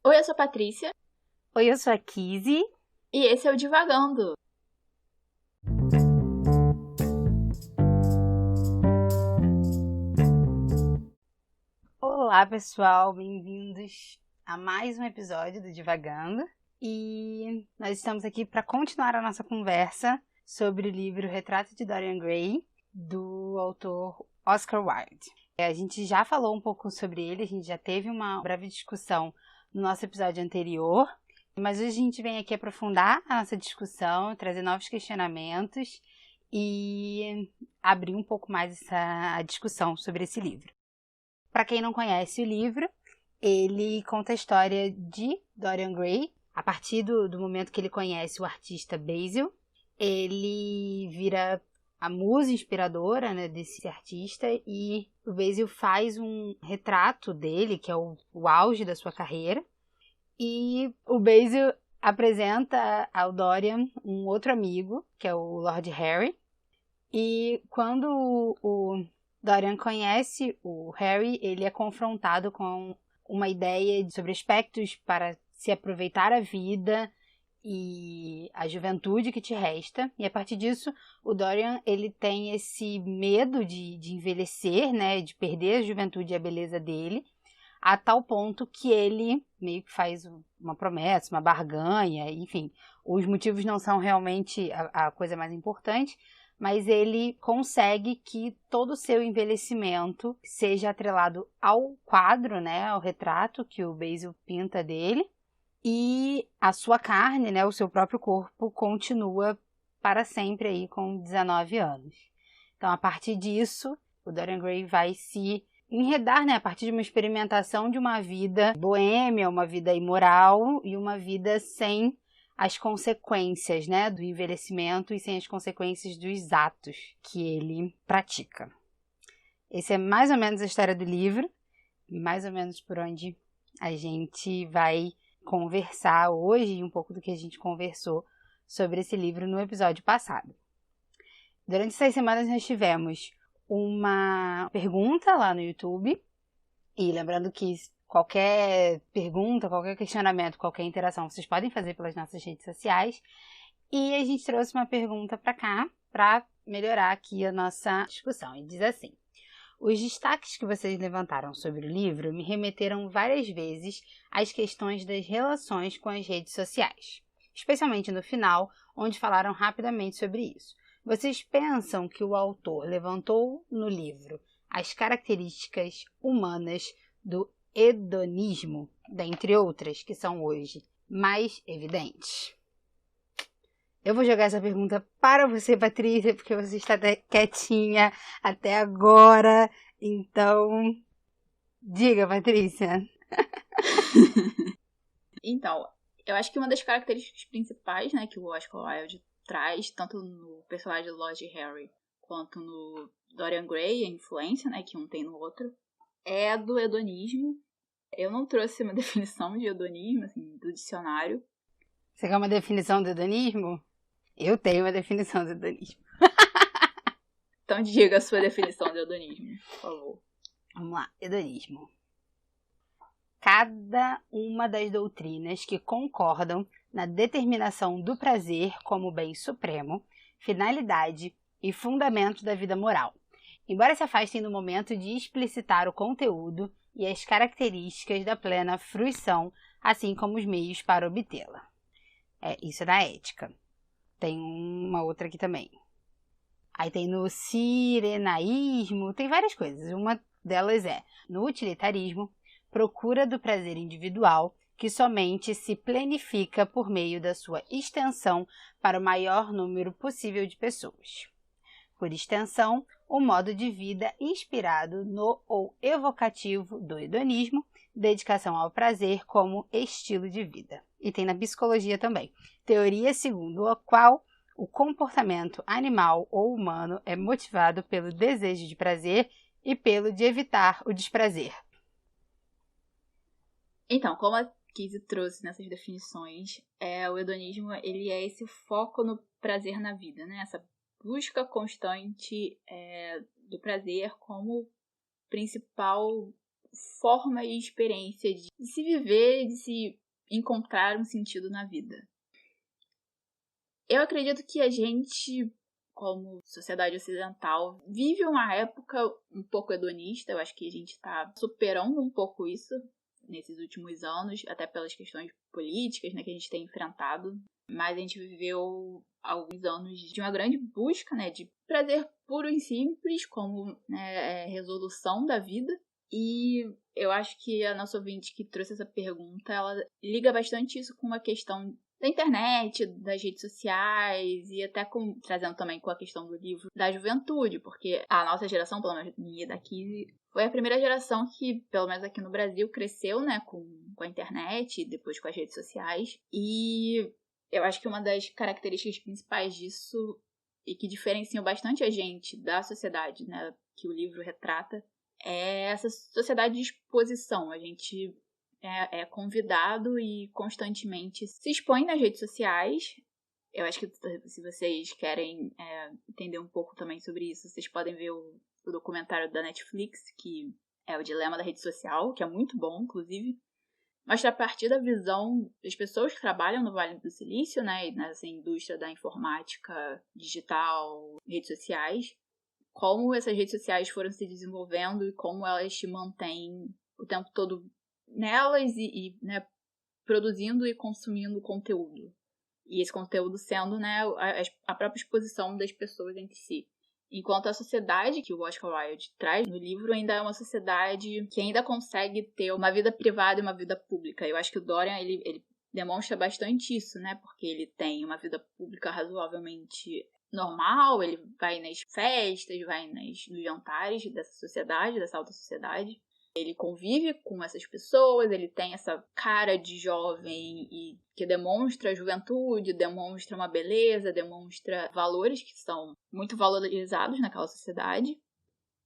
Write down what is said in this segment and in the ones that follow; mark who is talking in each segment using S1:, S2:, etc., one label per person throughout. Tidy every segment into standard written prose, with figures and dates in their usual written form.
S1: Oi, eu sou a Patrícia
S2: Oi, eu sou a Kizzy.
S1: e esse é o Divagando.
S2: Olá, pessoal, bem-vindos a mais um episódio do Divagando. E nós estamos aqui para continuar a nossa conversa sobre o livro Retrato de Dorian Gray, do autor Oscar Wilde. A gente já falou um pouco sobre ele, a gente já teve uma breve discussão no nosso episódio anterior, mas hoje a gente vem aqui aprofundar a nossa discussão, trazer novos questionamentos e abrir um pouco mais essa discussão sobre esse livro. Para quem não conhece o livro, ele conta a história de Dorian Gray. A partir do momento que ele conhece o artista Basil, ele vira a musa inspiradora, né, desse artista, e o Basil faz um retrato dele, que é o auge da sua carreira, e o Basil apresenta ao Dorian um outro amigo, que é o Lord Harry, e quando o Dorian conhece o Harry, ele é confrontado com uma ideia sobre aspectos para se aproveitar a vida e a juventude que te resta. E a partir disso, o Dorian ele tem esse medo de envelhecer, né, de perder a juventude e a beleza dele, a tal ponto que ele meio que faz uma promessa, uma barganha, enfim. Os motivos não são realmente a coisa mais importante, mas ele consegue que todo o seu envelhecimento seja atrelado ao quadro, né, ao retrato que o Basil pinta dele, e a sua carne, né, o seu próprio corpo, continua para sempre aí com 19 anos. Então, a partir disso, o Dorian Gray vai se enredar, né, a partir de uma experimentação de uma vida boêmia, uma vida imoral e uma vida sem as consequências, né, do envelhecimento e sem as consequências dos atos que ele pratica. Esse é mais ou menos a história do livro, mais ou menos por onde a gente vai conversar hoje e um pouco do que a gente conversou sobre esse livro no episódio passado. Durante essas semanas nós tivemos uma pergunta lá no YouTube, e lembrando que qualquer pergunta, qualquer questionamento, qualquer interação, vocês podem fazer pelas nossas redes sociais. E a gente trouxe uma pergunta para cá, para melhorar aqui a nossa discussão. E diz assim: os destaques que vocês levantaram sobre o livro me remeteram várias vezes às questões das relações com as redes sociais, especialmente no final, onde falaram rapidamente sobre isso. Vocês pensam que o autor levantou no livro as características humanas do hedonismo, dentre outras que são hoje mais evidentes? Eu vou jogar essa pergunta para você, Patrícia, porque você está quietinha até agora. Então, diga, Patrícia.
S1: Então, eu acho que uma das características principais, né, que o Oscar Wilde traz, tanto no personagem do Lord Harry quanto no Dorian Gray, a influência, né, que um tem no outro, é a do hedonismo. Eu não trouxe uma definição de hedonismo, assim, do dicionário.
S2: Você quer uma definição do hedonismo? Eu tenho uma definição do hedonismo.
S1: Então diga a sua definição de hedonismo, por favor.
S2: Vamos lá, hedonismo. Cada uma das doutrinas que concordam na determinação do prazer como bem supremo, finalidade e fundamento da vida moral, embora se afastem no momento de explicitar o conteúdo e as características da plena fruição, assim como os meios para obtê-la. Isso é da ética. Tem uma outra aqui também. Aí tem no sirenaísmo, tem várias coisas. Uma delas é, no utilitarismo, procura do prazer individual que somente se planifica por meio da sua extensão para o maior número possível de pessoas. Por extensão, o modo de vida inspirado no ou evocativo do hedonismo, dedicação ao prazer como estilo de vida. E tem na psicologia também, teoria segundo a qual o comportamento animal ou humano é motivado pelo desejo de prazer e pelo de evitar o desprazer.
S1: Então, como a Kizzy trouxe nessas definições, o hedonismo ele é esse foco no prazer na vida, né? Essa busca constante do prazer como principal forma e experiência de se viver, de se encontrar um sentido na vida. Eu acredito que a gente, como sociedade ocidental, vive uma época um pouco hedonista. Eu acho que a gente está superando um pouco isso nesses últimos anos, até pelas questões políticas, né, que a gente tem enfrentado. Mas a gente viveu alguns anos de uma grande busca, né, de prazer puro e simples, como, né, resolução da vida. E eu acho que a nossa ouvinte que trouxe essa pergunta, ela liga bastante isso com uma questão da internet, das redes sociais e até trazendo também com a questão do livro da juventude, porque a nossa geração, pelo menos minha daqui, foi a primeira geração que, pelo menos aqui no Brasil, cresceu, né, com a internet e depois com as redes sociais. E eu acho que uma das características principais disso e que diferenciam bastante a gente da sociedade, né, que o livro retrata, é essa sociedade de exposição. A gente é convidado e constantemente se expõe nas redes sociais. Eu acho que se vocês querem entender um pouco também sobre isso, vocês podem ver o documentário da Netflix, que é o Dilema da Rede Social, que é muito bom, inclusive. Mostra a partir da visão das pessoas que trabalham no Vale do Silício, né, e nessa indústria da informática digital, redes sociais, como essas redes sociais foram se desenvolvendo e como elas te mantêm o tempo todo nelas e né, produzindo e consumindo conteúdo. E esse conteúdo sendo, né, a própria exposição das pessoas entre si. Enquanto a sociedade que o Oscar Wilde traz no livro ainda é uma sociedade que ainda consegue ter uma vida privada e uma vida pública. Eu acho que o Dorian, ele demonstra bastante isso, né? Porque ele tem uma vida pública razoavelmente normal, ele vai nas festas, vai nos jantares dessa sociedade, dessa alta sociedade. Ele convive com essas pessoas, ele tem essa cara de jovem e que demonstra a juventude, demonstra uma beleza, demonstra valores que são muito valorizados naquela sociedade.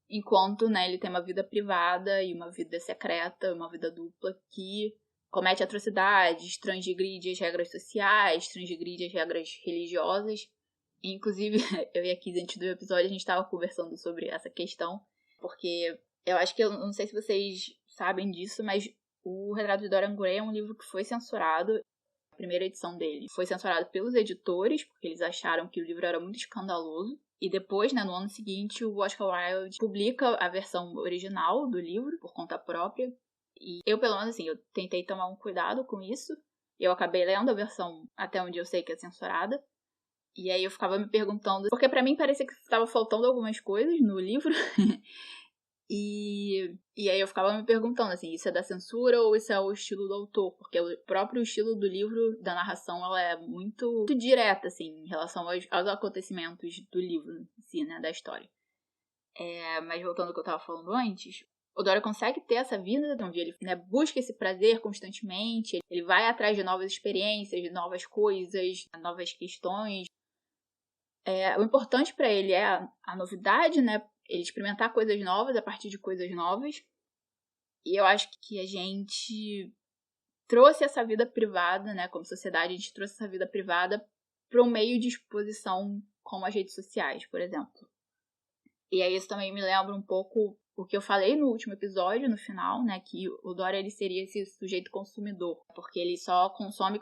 S1: Enquanto, né, ele tem uma vida privada e uma vida secreta, uma vida dupla que comete atrocidades, transgride as regras sociais, transgride as regras religiosas. E, inclusive, eu e a Kiz, antes do episódio, a gente estava conversando sobre essa questão, porque eu acho que, eu não sei se vocês sabem disso, mas o Retrato de Dorian Gray é um livro que foi censurado. A primeira edição dele foi censurada pelos editores, porque eles acharam que o livro era muito escandaloso. E depois, né, no ano seguinte, o Oscar Wilde publica a versão original do livro, por conta própria. E eu, pelo menos, assim, eu tentei tomar um cuidado com isso. E eu acabei lendo a versão até onde eu sei que é censurada. E aí eu ficava me perguntando, porque pra mim parecia que estava faltando algumas coisas no livro. E aí eu ficava me perguntando, assim, isso é da censura ou isso é o estilo do autor? Porque o próprio estilo do livro, da narração, ela é muito direta, assim, em relação aos acontecimentos do livro em si, né, da história. Mas voltando ao que eu tava falando antes, o Dorian consegue ter essa vida onde ele, né, busca esse prazer constantemente, ele vai atrás de novas experiências, de novas coisas, novas questões. O importante pra ele é a novidade, né? Ele experimentar coisas novas a partir de coisas novas. E eu acho que a gente trouxe essa vida privada, né? Como sociedade, a gente trouxe essa vida privada para um meio de exposição como as redes sociais, por exemplo. E aí isso também me lembra um pouco o que eu falei no último episódio, no final, né? Que o Dorian, ele seria esse sujeito consumidor. Porque ele só consome,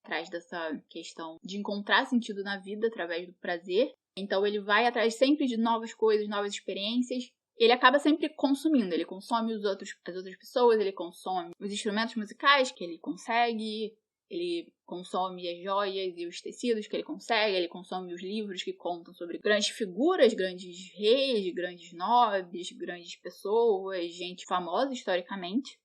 S1: atrás dessa questão de encontrar sentido na vida através do prazer. Então ele vai atrás sempre de novas coisas, novas experiências. Ele acaba sempre consumindo. Ele consome as outras pessoas, ele consome os instrumentos musicais que ele consegue, ele consome as joias e os tecidos que ele consegue, ele consome os livros que contam sobre grandes figuras, grandes reis, grandes nobres, grandes pessoas, gente famosa historicamente.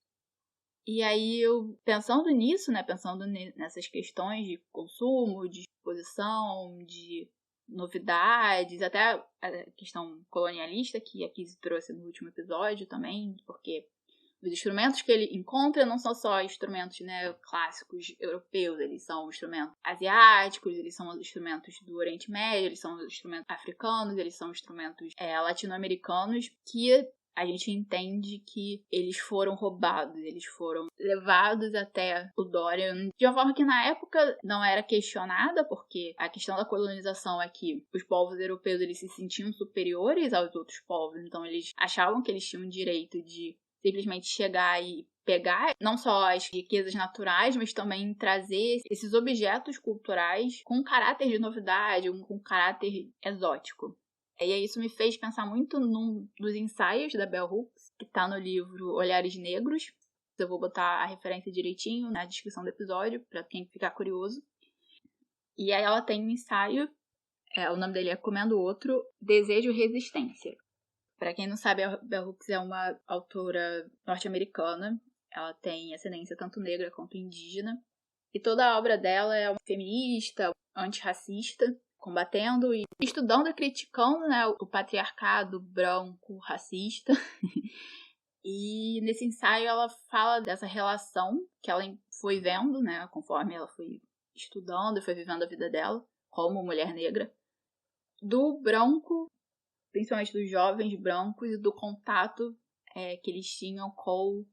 S1: E aí eu, pensando nisso, né, pensando nessas questões de consumo, de exposição, de novidades, até a questão colonialista que a Kiz trouxe no último episódio também, porque os instrumentos que ele encontra não são só instrumentos, né, clássicos europeus, eles são instrumentos asiáticos, eles são instrumentos do Oriente Médio, eles são instrumentos africanos, eles são instrumentos latino-americanos, que a gente entende que eles foram roubados, eles foram levados até o Dorian de uma forma que na época não era questionada, porque a questão da colonização é que os povos europeus eles se sentiam superiores aos outros povos, então eles achavam que eles tinham o direito de simplesmente chegar e pegar não só as riquezas naturais, mas também trazer esses objetos culturais com caráter de novidade, com caráter exótico. E aí isso me fez pensar muito num dos ensaios da Bell Hooks, que está no livro Olhares Negros. Eu vou botar a referência direitinho na descrição do episódio, para quem ficar curioso. E aí ela tem um ensaio, o nome dele é Comendo Outro, Desejo e Resistência. Para quem não sabe, a Bell Hooks é uma autora norte-americana. Ela tem ascendência tanto negra quanto indígena. E toda a obra dela é uma feminista, antirracista, combatendo e estudando e criticando, né, o patriarcado branco racista. E nesse ensaio ela fala dessa relação que ela foi vendo, né, conforme ela foi estudando e foi vivendo a vida dela como mulher negra, do branco, principalmente dos jovens brancos, e do contato que eles tinham com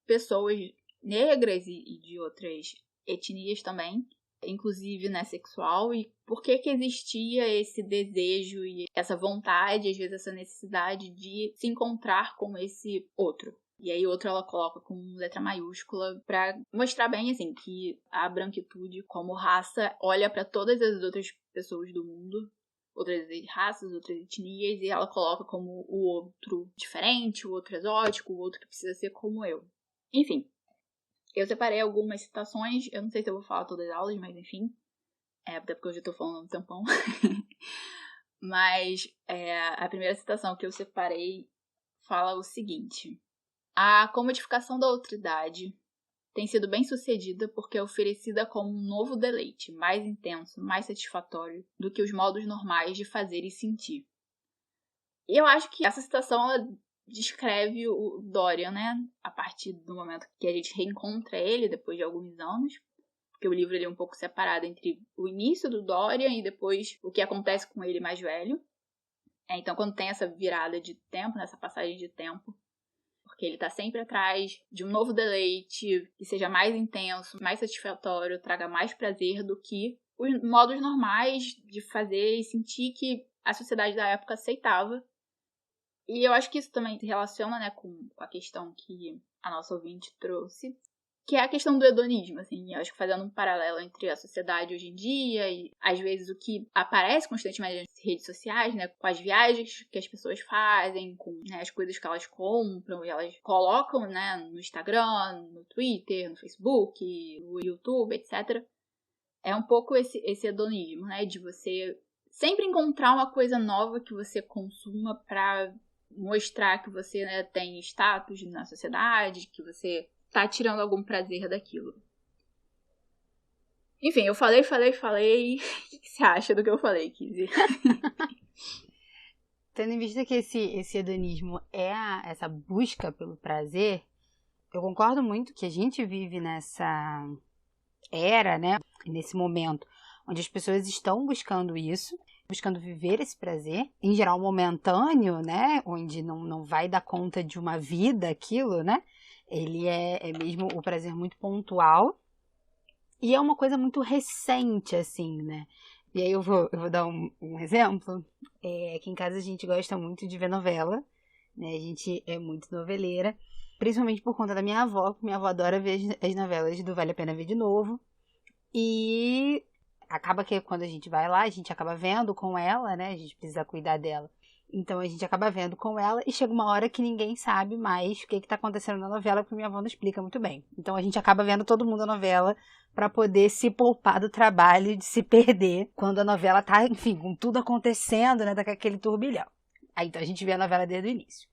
S1: pessoas negras e de outras etnias também, inclusive, né, sexual, e por que existia esse desejo e essa vontade, às vezes essa necessidade de se encontrar com esse outro. E aí outro ela coloca com letra maiúscula para mostrar bem, assim, que a branquitude como raça olha para todas as outras pessoas do mundo, outras raças, outras etnias, e ela coloca como o outro diferente, o outro exótico, o outro que precisa ser como eu. Enfim. Eu separei algumas citações, eu não sei se eu vou falar todas as aulas, mas enfim. Até porque eu já tô falando há um tempão. Mas a primeira citação que eu separei fala o seguinte: a comodificação da outridade tem sido bem sucedida porque é oferecida como um novo deleite, mais intenso, mais satisfatório do que os modos normais de fazer e sentir. E eu acho que essa citação, ela descreve o Dorian, né? A partir do momento que a gente reencontra ele, depois de alguns anos. Porque o livro ele é um pouco separado entre o início do Dorian e depois o que acontece com ele mais velho. Então, quando tem essa virada de tempo, nessa passagem de tempo, porque ele tá sempre atrás de um novo deleite, que seja mais intenso, mais satisfatório, traga mais prazer do que os modos normais de fazer e sentir que a sociedade da época aceitava. E eu acho que isso também se relaciona, né, com a questão que a nossa ouvinte trouxe, que é a questão do hedonismo, assim. Eu acho que fazendo um paralelo entre a sociedade hoje em dia e, às vezes, o que aparece constantemente nas redes sociais, né, com as viagens que as pessoas fazem, com, né, as coisas que elas compram e elas colocam, né, no Instagram, no Twitter, no Facebook, no YouTube, etc. É um pouco esse hedonismo, né, de você sempre encontrar uma coisa nova que você consuma pra mostrar que você, né, tem status na sociedade, que você tá tirando algum prazer daquilo. Enfim, eu falei. O que você acha do que eu falei, Kizzy?
S2: Tendo em vista que esse hedonismo é essa busca pelo prazer, eu concordo muito que a gente vive nessa era, né, nesse momento, onde as pessoas estão buscando isso, buscando viver esse prazer, em geral momentâneo, né, onde não vai dar conta de uma vida aquilo, né, ele é mesmo o prazer muito pontual, e é uma coisa muito recente, assim, né, e aí eu vou dar um exemplo. Aqui em casa a gente gosta muito de ver novela, né, a gente é muito noveleira, principalmente por conta da minha avó, porque minha avó adora ver as novelas do Vale a Pena Ver de Novo, e acaba que quando a gente vai lá, a gente acaba vendo com ela, né? A gente precisa cuidar dela. Então a gente acaba vendo com ela e chega uma hora que ninguém sabe mais o que tá acontecendo na novela, porque minha avó não explica muito bem. Então a gente acaba vendo todo mundo a novela para poder se poupar do trabalho de se perder quando a novela tá, enfim, com tudo acontecendo, né? Tá com aquele turbilhão. Aí então a gente vê a novela desde o início.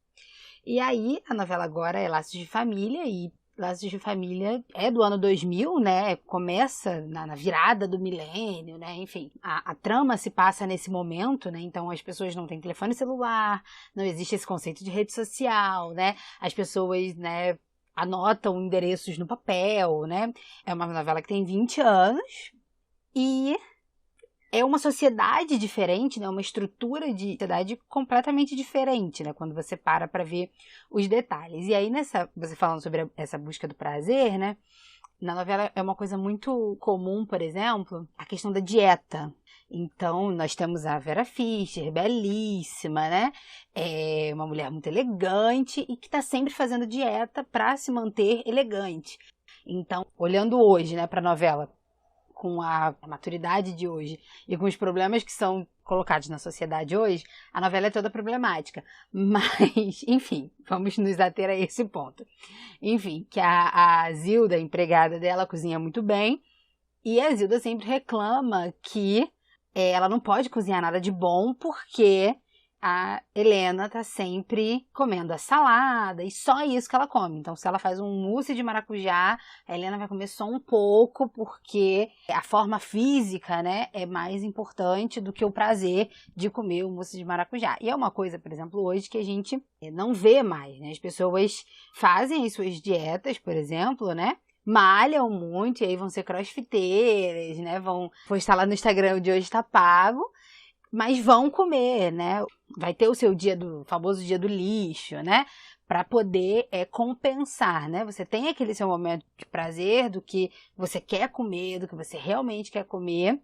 S2: E aí a novela agora é Laços de Família, e Laços de Família é do ano 2000, né? Começa na virada do milênio, né? Enfim, a trama se passa nesse momento, né? Então as pessoas não têm telefone celular, não existe esse conceito de rede social, né? As pessoas, né, anotam endereços no papel, né? É uma novela que tem 20 anos e é uma sociedade diferente, né? Uma estrutura de sociedade completamente diferente, né? Quando você para ver os detalhes. E aí, você falando sobre essa busca do prazer, né? Na novela é uma coisa muito comum, por exemplo, a questão da dieta. Então, nós temos a Vera Fischer, belíssima, né? É uma mulher muito elegante e que está sempre fazendo dieta para se manter elegante. Então, olhando hoje, né, para a novela, com a maturidade de hoje e com os problemas que são colocados na sociedade hoje, a novela é toda problemática. Mas, enfim, vamos nos ater a esse ponto. Enfim, que a Zilda, a empregada dela, cozinha muito bem, e a Zilda sempre reclama que ela não pode cozinhar nada de bom porque a Helena tá sempre comendo a salada e só isso que ela come. Então, se ela faz um mousse de maracujá, a Helena vai comer só um pouco porque a forma física, né, é mais importante do que o prazer de comer o mousse de maracujá. E é uma coisa, por exemplo, hoje que a gente não vê mais, né? As pessoas fazem as suas dietas, por exemplo, né? Malham muito e aí vão ser crossfiteiras, né? Vão postar lá no Instagram, o de hoje tá pago. Mas vão comer, né? Vai ter o seu famoso dia do lixo, né? Para poder compensar, né? Você tem aquele seu momento de prazer do que você quer comer, do que você realmente quer comer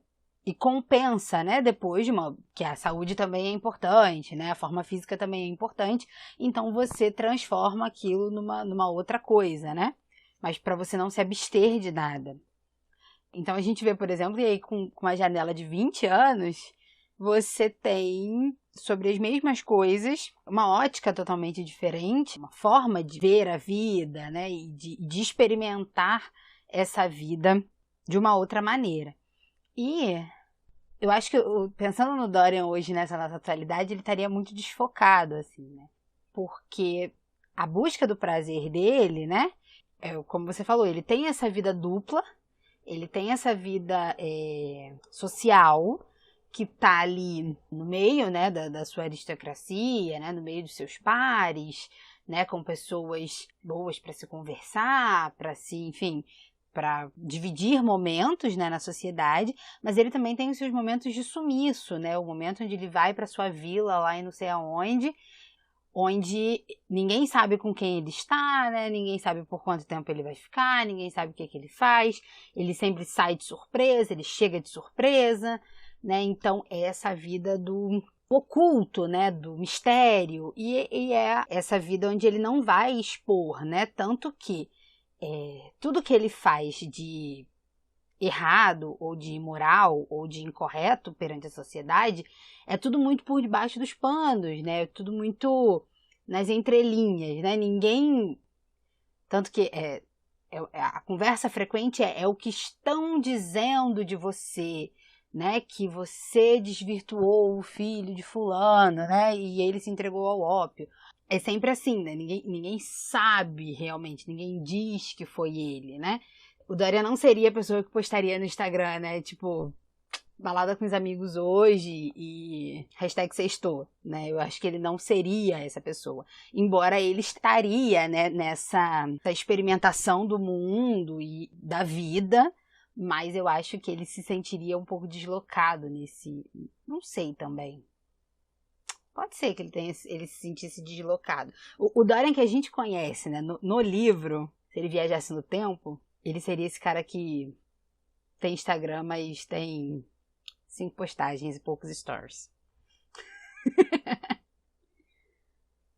S2: e compensa, né? Depois que a saúde também é importante, né? A forma física também é importante. Então você transforma aquilo numa outra coisa, né? Mas para você não se abster de nada. Então a gente vê, por exemplo, e aí com uma janela de 20 anos... você tem, sobre as mesmas coisas, uma ótica totalmente diferente, uma forma de ver a vida, né? E de experimentar essa vida de uma outra maneira. E eu acho que, pensando no Dorian hoje, nessa nossa atualidade, ele estaria muito desfocado, assim, né? Porque a busca do prazer dele, né? Como você falou, ele tem essa vida dupla, ele tem essa vida social, que está ali no meio, né, da sua aristocracia, né, no meio dos seus pares, né, com pessoas boas para se conversar, para dividir momentos, né, na sociedade, mas ele também tem os seus momentos de sumiço, né, o momento onde ele vai para sua vila lá e não sei aonde, onde ninguém sabe com quem ele está, né, ninguém sabe por quanto tempo ele vai ficar, ninguém sabe o que ele faz, ele sempre sai de surpresa, ele chega de surpresa, né? Então, é essa vida do oculto, né? Do mistério, e é essa vida onde ele não vai expor, né? Tanto que tudo que ele faz de errado, ou de imoral, ou de incorreto perante a sociedade, é tudo muito por debaixo dos panos, né? É tudo muito nas entrelinhas, né? Ninguém... Tanto que a conversa frequente é o que estão dizendo de você, né, que você desvirtuou o filho de fulano, né, e ele se entregou ao ópio. É sempre assim, né, ninguém sabe realmente, ninguém diz que foi ele, né. O Dorian não seria a pessoa que postaria no Instagram, né, tipo, balada com os amigos hoje e #sextou, né, eu acho que ele não seria essa pessoa, embora ele estaria, né, nessa experimentação do mundo e da vida, mas eu acho que ele se sentiria um pouco deslocado nesse... Não sei também. Pode ser que ele se sentisse deslocado. O Dorian que a gente conhece, né? No livro, se ele viajasse no tempo, ele seria esse cara que tem Instagram, mas tem 5 postagens e poucos stories.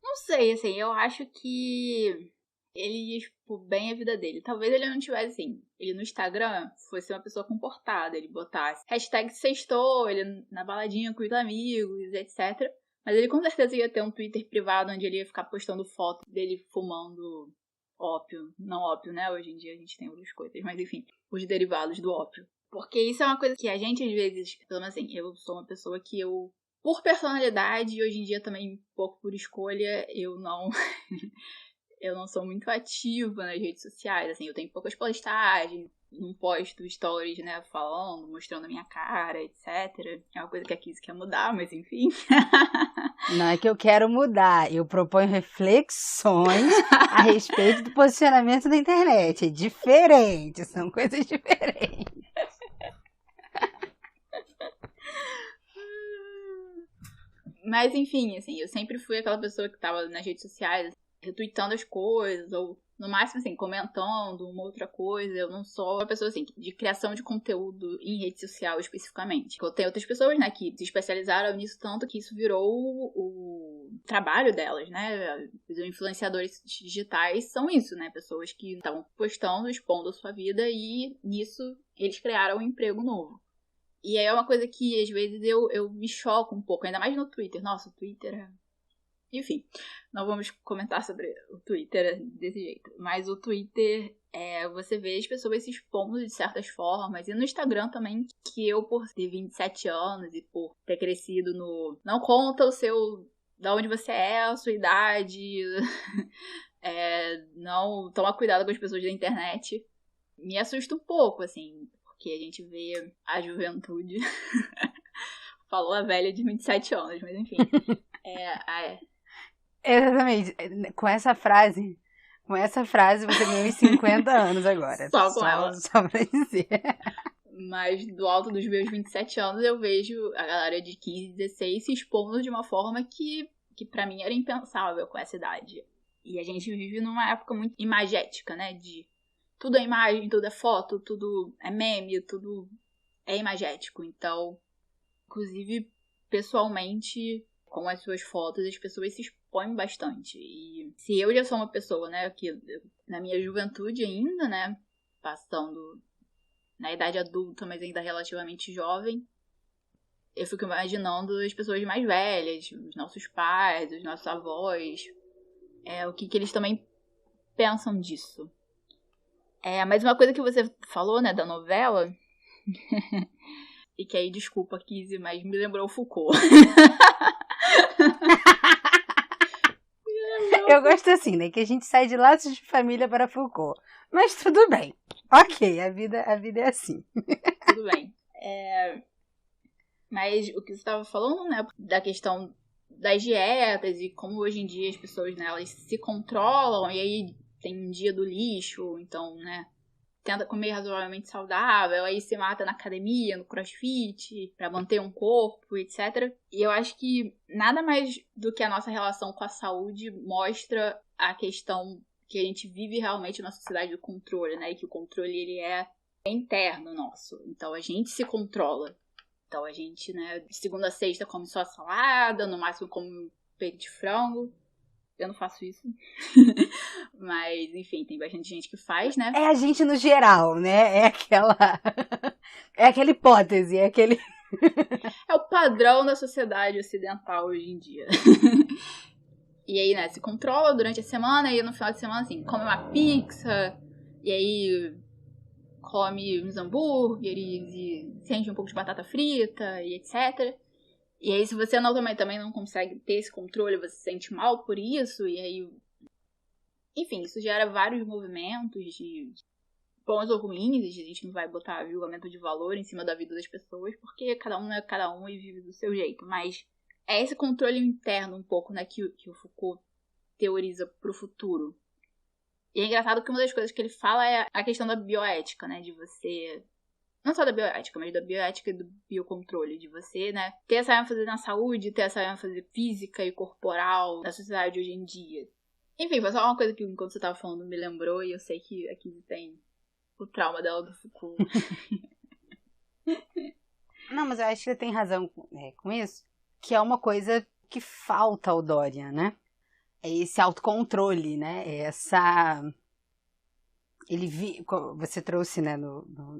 S1: Não sei, assim, eu acho que ele ia expor bem a vida dele. Talvez ele não tivesse, assim, ele no Instagram fosse uma pessoa comportada, ele botasse #sextou, ele na baladinha com os amigos, etc. Mas ele com certeza ia ter um Twitter privado onde ele ia ficar postando foto dele fumando ópio. Não ópio, né? Hoje em dia a gente tem outras coisas, mas enfim, os derivados do ópio. Porque isso é uma coisa que a gente, às vezes, pelo menos assim, eu sou uma pessoa que por personalidade, e hoje em dia também um pouco por escolha, eu não sou muito ativa nas redes sociais, assim, eu tenho poucas postagens, não posto stories, né, falando, mostrando a minha cara, etc. É uma coisa que a Kizzy quer mudar, mas enfim.
S2: Não é que eu quero mudar, eu proponho reflexões a respeito do posicionamento da internet. É diferente, são coisas diferentes.
S1: Mas, enfim, assim, eu sempre fui aquela pessoa que tava nas redes sociais, retweetando as coisas, ou no máximo, assim, comentando uma outra coisa. Eu não sou uma pessoa, assim, de criação de conteúdo em rede social especificamente. Eu tenho outras pessoas, né, que se especializaram nisso tanto que isso virou o trabalho delas, né? Os influenciadores digitais são isso, né? Pessoas que estavam postando, expondo a sua vida e nisso eles criaram um emprego novo. E aí é uma coisa que, às vezes, eu me choco um pouco, ainda mais no Twitter. Nossa, o Twitter é... Enfim, não vamos comentar sobre o Twitter desse jeito. Mas o Twitter, você vê as pessoas se expondo de certas formas. E no Instagram também, que eu, por ter 27 anos e por ter crescido no... Não conta o seu... Da onde você é, a sua idade. Não toma cuidado com as pessoas da internet. Me assusta um pouco, assim... Porque a gente vê a juventude. Falou a velha de 27 anos, mas enfim.
S2: Exatamente. Com essa frase você ganhou 50 anos agora.
S1: Só com ela.
S2: Só pra dizer.
S1: Mas do alto dos meus 27 anos eu vejo a galera de 15, 16 se expondo de uma forma que pra mim era impensável com essa idade. E a gente vive numa época muito imagética, né? De tudo é imagem, tudo é foto, tudo é meme, tudo é imagético. Então, inclusive, pessoalmente, com as suas fotos, as pessoas se expõem bastante. E se eu já sou uma pessoa, né, que na minha juventude ainda, né, passando na idade adulta, mas ainda relativamente jovem, eu fico imaginando as pessoas mais velhas, os nossos pais, os nossos avós, o que eles também pensam disso. Mas uma coisa que você falou, né, da novela, e que aí, desculpa, Kizzy, mas me lembrou Foucault.
S2: Eu gosto assim, né, que a gente sai de laços de família para Foucault. Mas tudo bem. Ok, a vida é assim.
S1: Tudo bem. Mas o que você estava falando, né, da questão das dietas e como hoje em dia as pessoas, né, elas se controlam e aí tem um dia do lixo, então, né, tenta comer razoavelmente saudável, aí se mata na academia, no crossfit, pra manter um corpo, etc. E eu acho que nada mais do que a nossa relação com a saúde mostra a questão que a gente vive realmente na sociedade do controle, né? E que o controle, ele é interno nosso. Então, a gente se controla. Então, a gente, né, de segunda a sexta come só salada, no máximo come um peito de frango. Eu não faço isso. Mas, enfim, tem bastante gente que faz, né?
S2: É a gente no geral, né? É aquela hipótese, é aquele...
S1: É o padrão da sociedade ocidental hoje em dia. E aí, né, se controla durante a semana e no final de semana, assim, come uma pizza, e aí come uns hambúrgueres e se enche um pouco de batata frita e etc. E aí, se você também não consegue ter esse controle, você se sente mal por isso, e aí... Enfim, isso gera vários movimentos de bons ou ruins, a gente não vai botar julgamento de valor em cima da vida das pessoas, porque cada um é cada um e vive do seu jeito. Mas é esse controle interno um pouco, né, que o Foucault teoriza pro futuro. E é engraçado que uma das coisas que ele fala é a questão da bioética, né, de você... Não só da bioética, mas da bioética e do biocontrole, de você, né, ter essa ênfase na saúde, ter essa ênfase física e corporal na sociedade hoje em dia. Enfim, foi só uma coisa que, enquanto você tava falando, me lembrou, e eu sei que aqui tem o trauma dela do Foucault.
S2: Não, mas eu acho que você tem razão com isso, que é uma coisa que falta ao Dorian, né? É esse autocontrole, né? Você trouxe, né,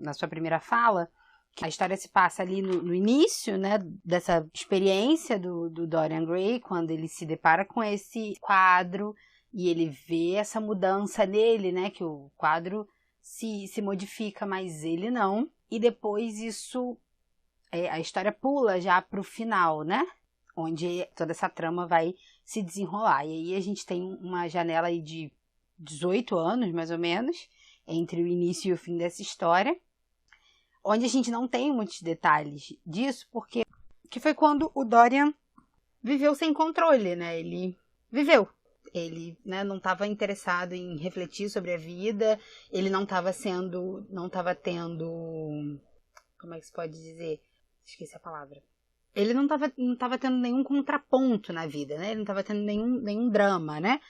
S2: na sua primeira fala, que a história se passa ali no início, né, dessa experiência do Dorian Gray, quando ele se depara com esse quadro e ele vê essa mudança nele, né, que o quadro se modifica, mas ele não. E depois a história pula já pro final, né, onde toda essa trama vai se desenrolar. E aí a gente tem uma janela aí de 18 anos, mais ou menos, entre o início e o fim dessa história, onde a gente não tem muitos detalhes disso, porque que foi quando o Dorian viveu sem controle, né? Ele viveu. Ele, né, não estava interessado em refletir sobre a vida, ele não estava tendo, como é que se pode dizer? Esqueci a palavra. ele não tava tendo nenhum contraponto na vida, né? Ele não tava tendo nenhum drama, né?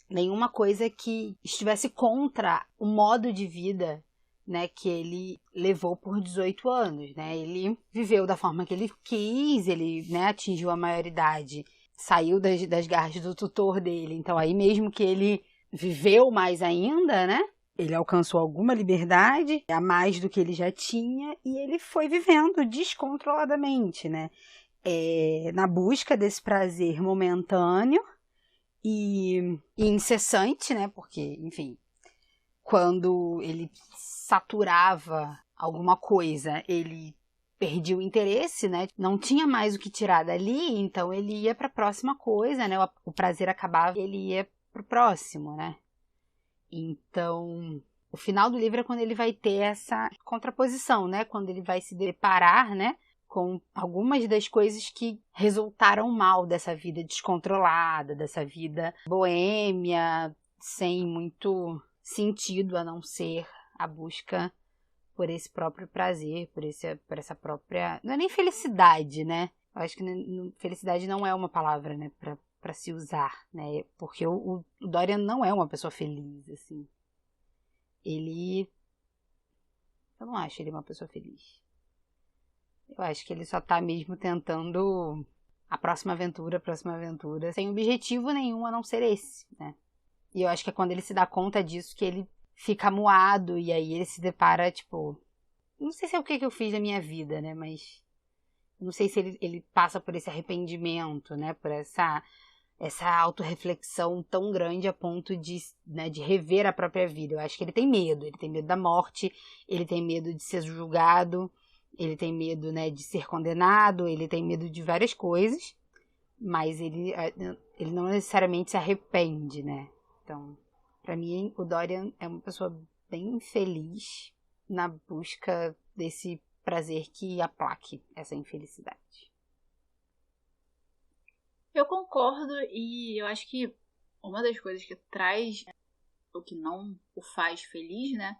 S2: Nenhuma coisa que estivesse contra o modo de vida, né, que ele levou por 18 anos, né? Ele viveu da forma que ele quis, ele, né, atingiu a maioridade, saiu das garras do tutor dele. Então aí mesmo que ele viveu mais ainda, né? Ele alcançou alguma liberdade, a mais do que ele já tinha, e ele foi vivendo descontroladamente, né? Na busca desse prazer momentâneo e incessante, né? Porque, enfim, quando ele saturava alguma coisa, ele perdia o interesse, né? Não tinha mais o que tirar dali, então ele ia para a próxima coisa, né? O prazer acabava e ele ia pro próximo, né? Então, o final do livro é quando ele vai ter essa contraposição, né? Quando ele vai se deparar, né, com algumas das coisas que resultaram mal dessa vida descontrolada, dessa vida boêmia, sem muito sentido a não ser a busca por esse próprio prazer, por essa própria... Não é nem felicidade, né? Eu acho que felicidade não é uma palavra, né, para se usar, né? Porque o Dorian não é uma pessoa feliz, assim. Eu não acho ele uma pessoa feliz. Eu acho que ele só tá mesmo tentando a próxima aventura, sem objetivo nenhum a não ser esse, né? E eu acho que é quando ele se dá conta disso que ele fica amuado e aí ele se depara, tipo... Não sei se é o que eu fiz na minha vida, né? Mas... Não sei se ele passa por esse arrependimento, né? Por essa autorreflexão tão grande a ponto de rever a própria vida. Eu acho que ele tem medo da morte, ele tem medo de ser julgado, ele tem medo, né, de ser condenado, ele tem medo de várias coisas, mas ele não necessariamente se arrepende, né? Então, pra mim, o Dorian é uma pessoa bem infeliz na busca desse prazer que aplaque essa infelicidade.
S1: Eu concordo, e eu acho que uma das coisas que traz o que não o faz feliz, né,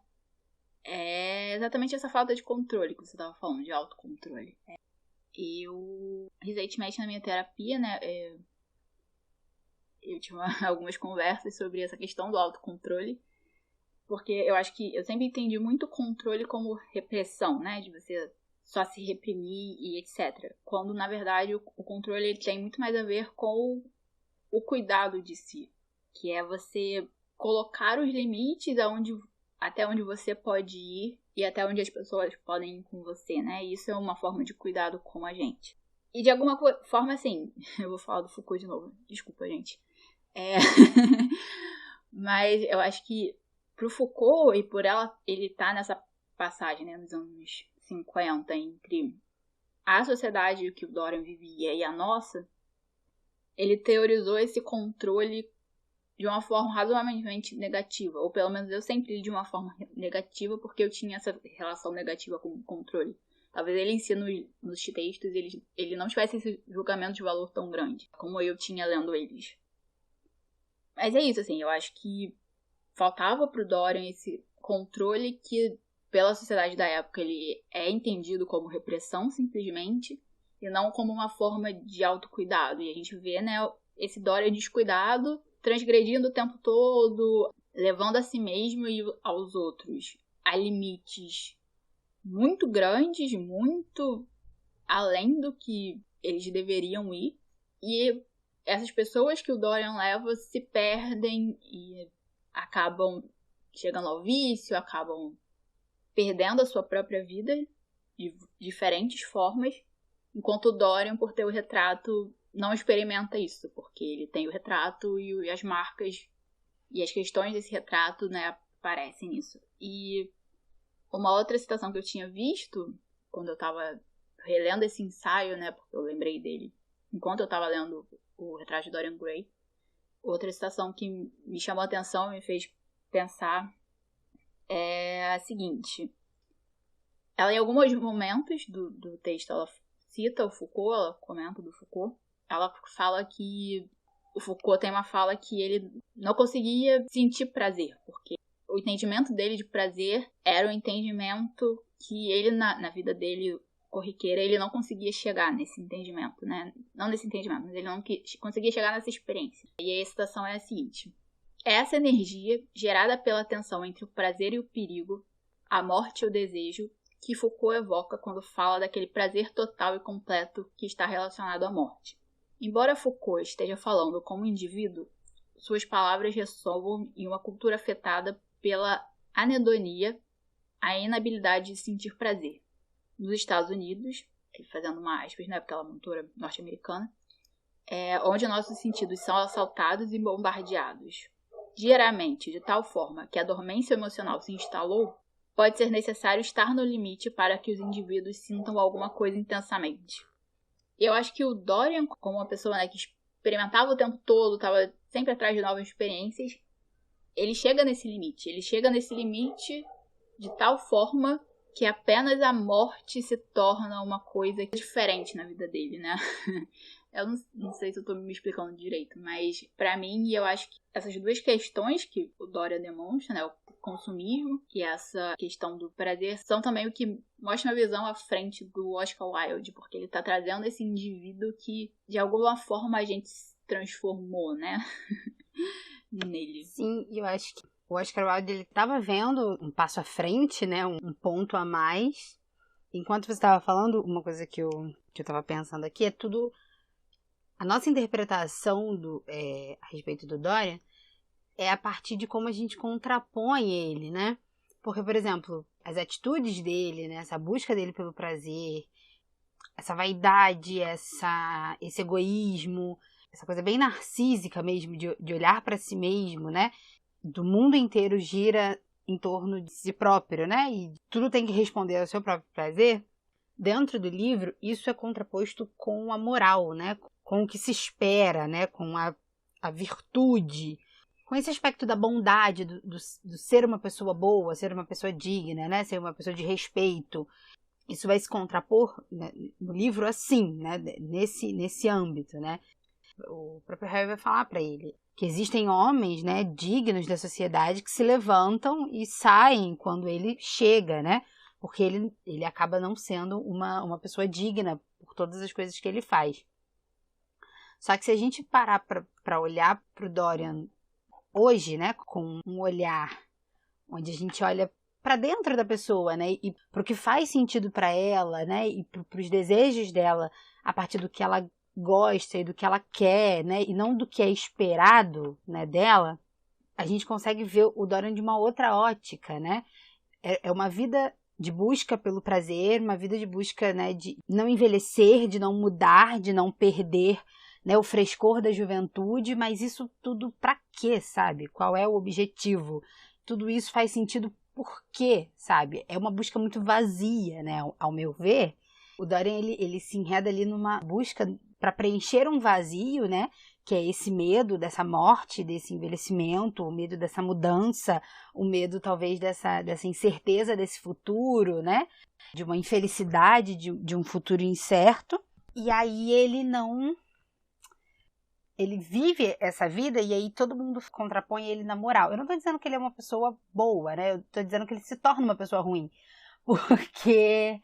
S1: é exatamente essa falta de controle que você estava falando, de autocontrole. Eu recentemente na minha terapia, né, eu tive algumas conversas sobre essa questão do autocontrole, porque eu acho que eu sempre entendi muito controle como repressão, né, de você só se reprimir e etc. Quando, na verdade, o controle ele tem muito mais a ver com o cuidado de si, que é você colocar os limites até onde você pode ir e até onde as pessoas podem ir com você, né? Isso é uma forma de cuidado com a gente. E de alguma forma, assim, eu vou falar do Foucault de novo, desculpa, gente. Mas eu acho que pro Foucault e por ele tá nessa passagem, né, nos anos 50, entre a sociedade que o Dorian vivia e a nossa, ele teorizou esse controle de uma forma razoavelmente negativa, ou pelo menos eu sempre li de uma forma negativa, porque eu tinha essa relação negativa com o controle. Talvez ele ensine nos textos, ele não tivesse esse julgamento de valor tão grande, como eu tinha lendo eles. Mas é isso, assim, eu acho que faltava pro Dorian esse controle que, pela sociedade da época, ele é entendido como repressão, simplesmente, e não como uma forma de autocuidado. E a gente vê, né, esse Dorian descuidado, transgredindo o tempo todo, levando a si mesmo e aos outros a limites muito grandes, muito além do que eles deveriam ir. E essas pessoas que o Dorian leva se perdem e acabam chegando ao vício, acabam perdendo a sua própria vida de diferentes formas, enquanto o Dorian, por ter o retrato, não experimenta isso, porque ele tem o retrato e as marcas e as questões desse retrato, né, aparecem nisso. E uma outra citação que eu tinha visto, quando eu estava relendo esse ensaio, né, porque eu lembrei dele enquanto eu estava lendo o retrato de Dorian Gray, outra citação que me chamou a atenção e me fez pensar é a seguinte. Ela, em alguns momentos do texto, ela cita o Foucault, ela comenta do Foucault. Ela fala que o Foucault tem uma fala que ele não conseguia sentir prazer, porque o entendimento dele de prazer era o entendimento que ele, na vida dele, corriqueira, ele não conseguia chegar nesse entendimento, né? Não nesse entendimento, mas ele não conseguia chegar nessa experiência. E aí a citação é a seguinte: essa energia, gerada pela tensão entre o prazer e o perigo, a morte e o desejo, que Foucault evoca quando fala daquele prazer total e completo que está relacionado à morte. Embora Foucault esteja falando como indivíduo, suas palavras ressoam em uma cultura afetada pela anedonia, a inabilidade de sentir prazer. Nos Estados Unidos, fazendo uma aspas, né, porque ela é uma cultura norte-americana, onde nossos sentidos são assaltados e bombardeados diariamente, de tal forma que a dormência emocional se instalou, pode ser necessário estar no limite para que os indivíduos sintam alguma coisa intensamente. E eu acho que o Dorian, como uma pessoa, né, que experimentava o tempo todo, estava sempre atrás de novas experiências, ele chega nesse limite. Ele chega nesse limite de tal forma que apenas a morte se torna uma coisa diferente na vida dele, né? Eu não sei se eu tô me explicando direito, mas pra mim, eu acho que essas duas questões que o Dorian demonstra, né, o consumismo e essa questão do prazer, são também o que mostra uma visão à frente do Oscar Wilde, porque ele tá trazendo esse indivíduo que, de alguma forma, a gente se transformou, né, nele.
S2: Sim, eu acho que o Oscar Wilde, ele tava vendo um passo à frente, né, um ponto a mais. Enquanto você estava falando, uma coisa que eu tava pensando aqui é tudo... A nossa interpretação a respeito do Dorian é a partir de como a gente contrapõe ele, né? Porque, por exemplo, as atitudes dele, né? Essa busca dele pelo prazer, essa vaidade, esse egoísmo, essa coisa bem narcísica mesmo, de olhar para si mesmo, né? Do mundo inteiro gira em torno de si próprio, né? E tudo tem que responder ao seu próprio prazer. Dentro do livro, isso é contraposto com a moral, né? Com o que se espera, né? Com a virtude, com esse aspecto da bondade, do ser uma pessoa boa, ser uma pessoa digna, né? Ser uma pessoa de respeito. Isso vai se contrapor, né, no livro assim, né? Nesse âmbito, né? O próprio Harry vai falar para ele que existem homens, né, dignos da sociedade que se levantam e saem quando ele chega, né? Porque ele acaba não sendo uma pessoa digna por todas as coisas que ele faz. Só que se a gente parar para olhar para o Dorian hoje, né, com um olhar onde a gente olha para dentro da pessoa, né, e para o que faz sentido para ela, né, e para os desejos dela a partir do que ela gosta e do que ela quer, né, e não do que é esperado, né, dela, a gente consegue ver o Dorian de uma outra ótica, né? É uma vida de busca pelo prazer, uma vida de busca, né, de não envelhecer, de não mudar, de não perder, né, o frescor da juventude, mas isso tudo pra quê, sabe? Qual é o objetivo? Tudo isso faz sentido por quê, sabe? É uma busca muito vazia, né, ao meu ver. O Dorian, ele se enreda ali numa busca para preencher um vazio, né, que é esse medo dessa morte, desse envelhecimento, o medo dessa mudança, o medo talvez dessa incerteza desse futuro, né, de uma infelicidade, de um futuro incerto. E aí ele vive essa vida e aí todo mundo contrapõe ele na moral. Eu não tô dizendo que ele é uma pessoa boa, né? Eu tô dizendo que ele se torna uma pessoa ruim. Porque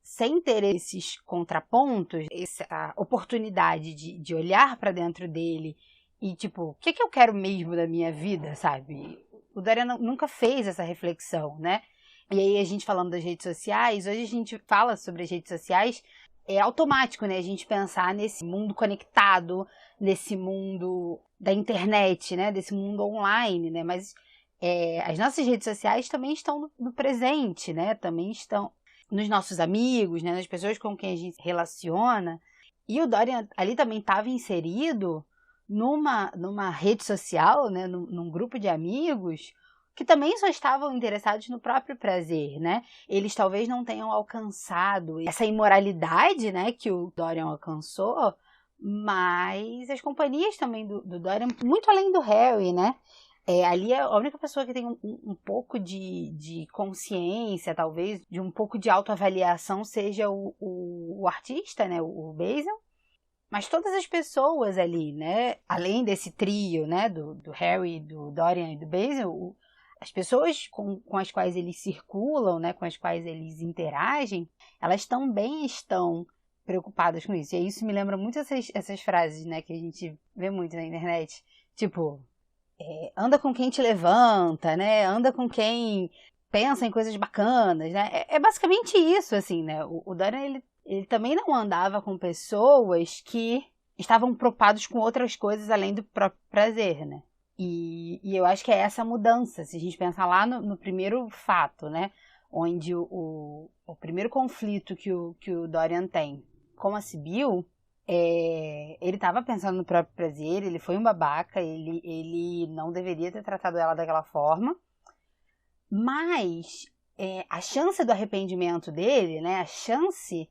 S2: sem ter esses contrapontos, essa oportunidade de olhar para dentro dele e tipo, o que eu quero mesmo da minha vida, sabe? O Dorian nunca fez essa reflexão, né? E aí a gente falando das redes sociais, hoje a gente fala sobre as redes sociais, é automático, né? A gente pensar nesse mundo conectado, nesse mundo da internet, né? Desse mundo online, né? Mas as nossas redes sociais também estão no presente, né? Também estão nos nossos amigos, né? Nas pessoas com quem a gente se relaciona. E o Dorian ali também estava inserido numa rede social, né? Num grupo de amigos que também só estavam interessados no próprio prazer, né? Eles talvez não tenham alcançado essa imoralidade, né, que o Dorian alcançou, mas as companhias também do Dorian, muito além do Harry, né? Ali a única pessoa que tem um pouco de consciência, talvez, de um pouco de autoavaliação seja o artista, né, o Basil. Mas todas as pessoas ali, né, além desse trio, né, do Harry, do Dorian e do Basil, as pessoas com as quais eles circulam, né, com as quais eles interagem, elas também estão preocupadas com isso. E isso me lembra muito essas frases, né, que a gente vê muito na internet. Tipo, anda com quem te levanta, né? Anda com quem pensa em coisas bacanas, né? É basicamente isso, assim, né? O Dorian, ele também não andava com pessoas que estavam preocupados com outras coisas além do próprio prazer, né? E eu acho que é essa mudança, se a gente pensar lá no primeiro fato, né? Onde o primeiro conflito que o Dorian tem com a Sibyl, ele estava pensando no próprio prazer, ele foi um babaca, ele não deveria ter tratado ela daquela forma, mas a chance do arrependimento dele, né? A chance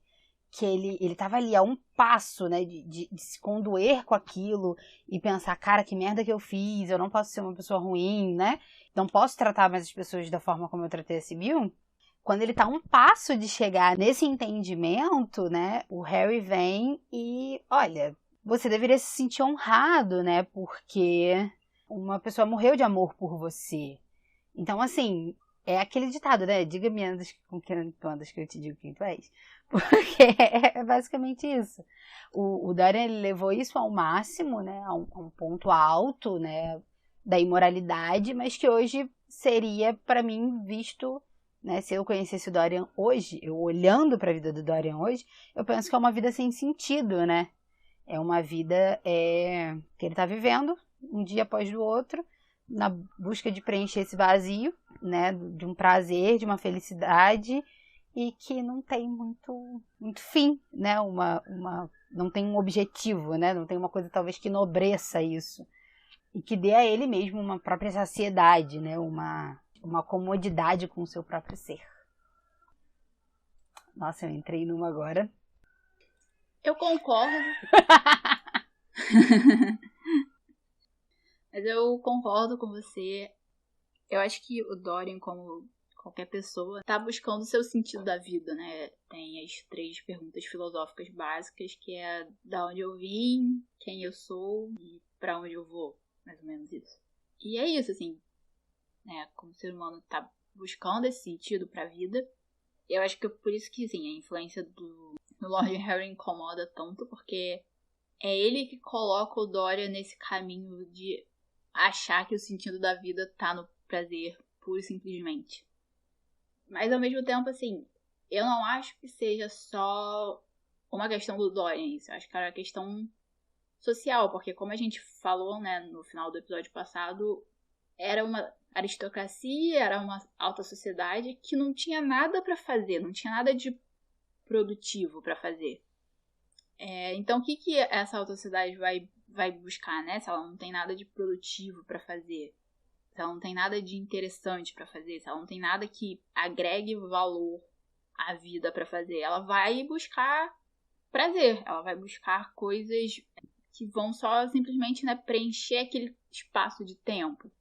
S2: que ele estava ali a um passo, né, de se condoer com aquilo e pensar, cara, que merda que eu fiz, eu não posso ser uma pessoa ruim, né? Não posso tratar mais as pessoas da forma como eu tratei a Sibyl. Quando ele tá a um passo de chegar nesse entendimento, né, o Harry vem e, olha, você deveria se sentir honrado, né, porque uma pessoa morreu de amor por você. Então, assim, é aquele ditado, né? Diga-me com quem tu andas que eu te digo quem tu és. Porque é basicamente isso. O Dorian, ele levou isso ao máximo, né? A um ponto alto, né? Da imoralidade, mas que hoje seria, para mim, visto, né? Se eu conhecesse o Dorian hoje, eu olhando para a vida do Dorian hoje, eu penso que é uma vida sem sentido, né? É uma vida que ele tá vivendo, um dia após o outro, na busca de preencher esse vazio, né, de um prazer, de uma felicidade, e que não tem muito fim, né, não tem um objetivo, né, não tem uma coisa talvez que enobreça isso, e que dê a ele mesmo uma própria saciedade, né, uma comodidade com o seu próprio ser. Nossa, eu entrei numa agora.
S1: Eu concordo. Mas eu concordo com você. Eu acho que o Dorian, como qualquer pessoa, tá buscando o seu sentido da vida, né? Tem as 3 perguntas filosóficas básicas, que é da onde eu vim, quem eu sou e pra onde eu vou. Mais ou menos isso. E é isso, assim, né? Como o ser humano tá buscando esse sentido pra vida. Eu acho que é por isso que, assim, a influência do Lord Harry incomoda tanto, porque é ele que coloca o Dorian nesse caminho de achar que o sentido da vida tá no prazer, pura e simplesmente. Mas ao mesmo tempo, assim, eu não acho que seja só uma questão do Dorian isso. Eu acho que era uma questão social, porque como a gente falou, né, no final do episódio passado, era uma aristocracia, era uma alta sociedade que não tinha nada pra fazer, não tinha nada de produtivo pra fazer. Então o que essa alta sociedade vai buscar, né? Se ela não tem nada de produtivo pra fazer, se ela não tem nada de interessante pra fazer, se ela não tem nada que agregue valor à vida pra fazer, ela vai buscar prazer, ela vai buscar coisas que vão só simplesmente, né, preencher aquele espaço de tempo,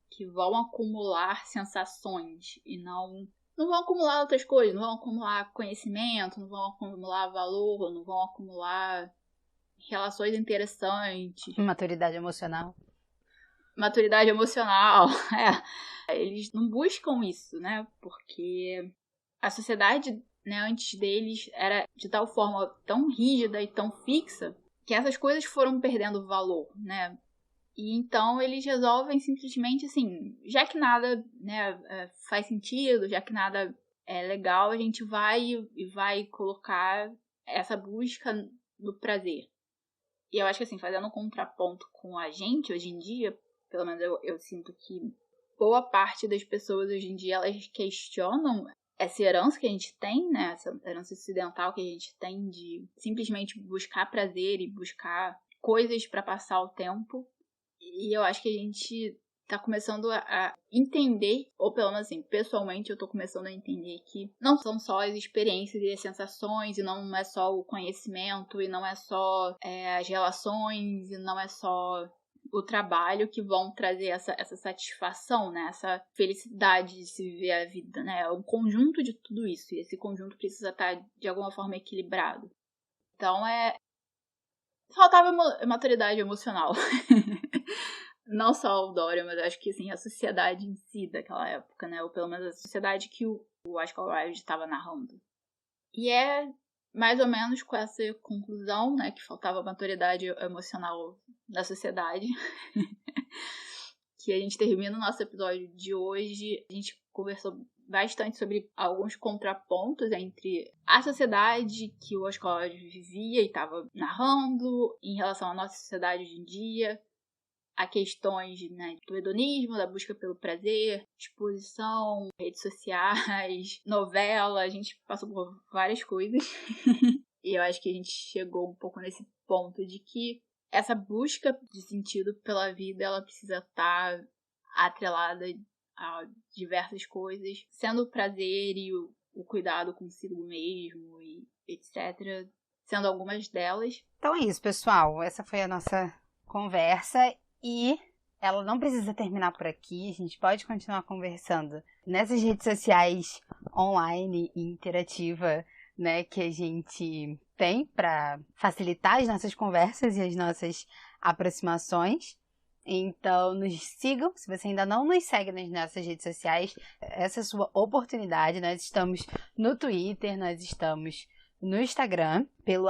S1: que vão acumular sensações e não vão acumular outras coisas, não vão acumular conhecimento, não vão acumular valor, não vão acumular relações interessantes.
S2: Maturidade emocional.
S1: Maturidade emocional, Eles não buscam isso, né? Porque a sociedade, né, antes deles era de tal forma tão rígida e tão fixa que essas coisas foram perdendo valor, né? E então eles resolvem simplesmente assim, já que nada, né, faz sentido, já que nada é legal, a gente vai colocar essa busca do prazer. E eu acho que assim, fazendo um contraponto com a gente hoje em dia, pelo menos eu sinto que boa parte das pessoas hoje em dia, elas questionam essa herança que a gente tem, né, essa herança ocidental que a gente tem de simplesmente buscar prazer e buscar coisas para passar o tempo. E eu acho que a gente tá começando a entender, ou pelo menos assim, pessoalmente eu tô começando a entender que não são só as experiências e as sensações, e não é só o conhecimento, e não é só as relações, e não é só o trabalho que vão trazer essa satisfação, né? Essa felicidade de se viver a vida, né? É um conjunto de tudo isso, e esse conjunto precisa estar de alguma forma equilibrado. Então faltava maturidade emocional. Não só o Dorian, mas acho que assim, a sociedade em si daquela época, né? Ou pelo menos a sociedade que o Oscar Wilde estava narrando. E é mais ou menos com essa conclusão, né? Que faltava maturidade emocional da sociedade. Que a gente termina o nosso episódio de hoje. A gente conversou bastante sobre alguns contrapontos entre a sociedade que o Oscar Wilde vivia e estava narrando em relação à nossa sociedade hoje em dia, a questões, né, do hedonismo, da busca pelo prazer, exposição, redes sociais, novela, a gente passou por várias coisas. E eu acho que a gente chegou um pouco nesse ponto de que essa busca de sentido pela vida, ela precisa estar atrelada a diversas coisas, sendo o prazer e o cuidado consigo mesmo e etc., sendo algumas delas.
S2: Então é isso, pessoal. Essa foi a nossa conversa e ela não precisa terminar por aqui. A gente pode continuar conversando nessas redes sociais online e interativa, né, que a gente tem para facilitar as nossas conversas e as nossas aproximações. Então, nos sigam. Se você ainda não nos segue nas nossas redes sociais, essa é a sua oportunidade. Nós estamos no Twitter, nós estamos no Instagram, pelo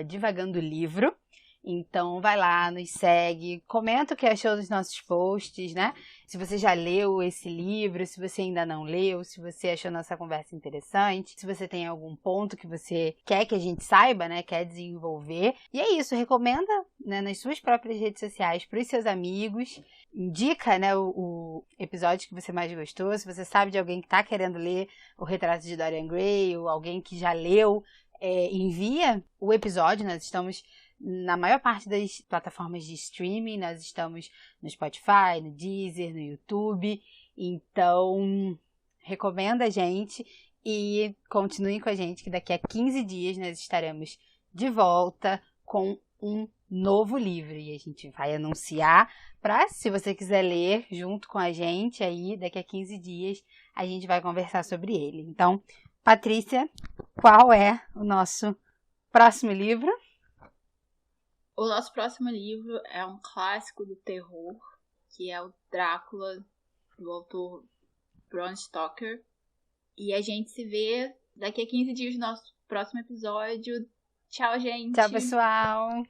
S2: @divagandolivro. Então, vai lá, nos segue, comenta o que achou dos nossos posts, né? Se você já leu esse livro, se você ainda não leu, se você achou nossa conversa interessante, se você tem algum ponto que você quer que a gente saiba, né? Quer desenvolver. E é isso, recomenda, né, nas suas próprias redes sociais para os seus amigos. Indica, né, o episódio que você mais gostou. Se você sabe de alguém que está querendo ler o Retrato de Dorian Gray ou alguém que já leu, envia o episódio. Nós estamos na maior parte das plataformas de streaming, nós estamos no Spotify, no Deezer, no YouTube. Então, recomenda a gente e continuem com a gente que daqui a 15 dias nós estaremos de volta com um novo livro. E a gente vai anunciar para, se você quiser ler junto com a gente, aí daqui a 15 dias a gente vai conversar sobre ele. Então, Patrícia, qual é o nosso próximo livro?
S1: O nosso próximo livro é um clássico do terror, que é o Drácula, do autor Bram Stoker. E a gente se vê daqui a 15 dias no nosso próximo episódio. Tchau, gente!
S2: Tchau, pessoal!